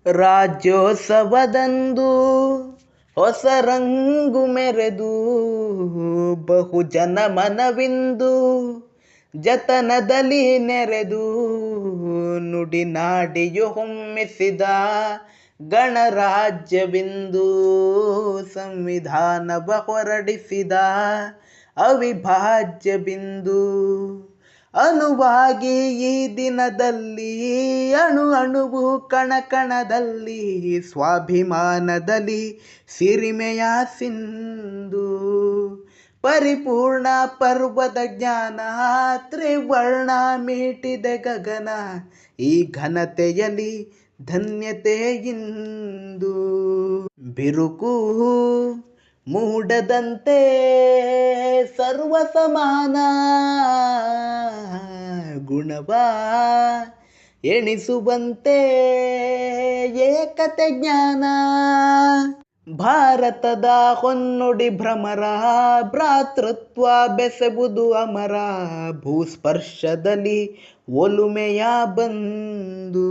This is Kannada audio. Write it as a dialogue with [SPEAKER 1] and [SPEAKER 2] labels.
[SPEAKER 1] ರಾಜ್ಯೋತ್ಸವದಂದು ಹೊಸ ರಂಗು ಮೆರೆದು ಬಹುಜನ ಮನವಿಂದು ಜತನದಲ್ಲಿ ನೆರೆದು ನುಡಿನಾಡಿಯು ಹೊಮ್ಮಿಸಿದ ಗಣರಾಜ್ಯವಿಂದು ಸಂವಿಧಾನವ ಹೊರಡಿಸಿದ ಅವಿಭಾಜ್ಯ ಬಿಂದು ಅನುವಾಗಿ ಈ ದಿನದಲ್ಲಿ ಅಣು ಅಣುವು ಕಣಕಣದಲ್ಲಿ ಸ್ವಾಭಿಮಾನದಲ್ಲಿ ಸಿರಿಮೆಯ ಸಿಂಧು ಪರಿಪೂರ್ಣ ಪರ್ವದ ಜ್ಞಾನ ತ್ರಿವರ್ಣ ಮೀಟಿದೆ ಗಗನ ಈ ಘನತೆಯಲ್ಲಿ ಧನ್ಯತೆಯಿಂದು ಬಿರುಕು ಮೂಡದಂತೆ ಸರ್ವ ಸಮಾನ ಗುಣವ ಎಣಿಸುವಂತೆ ಏಕತೆ ಜ್ಞಾನ ಭಾರತದ ಹೊನ್ನುಡಿ ಭ್ರಮರ ಭ್ರಾತೃತ್ವ ಬೆಸೆಬುದು ಅಮರ ಭೂಸ್ಪರ್ಶದಲ್ಲಿ ಒಲುಮೆಯ ಬಂದು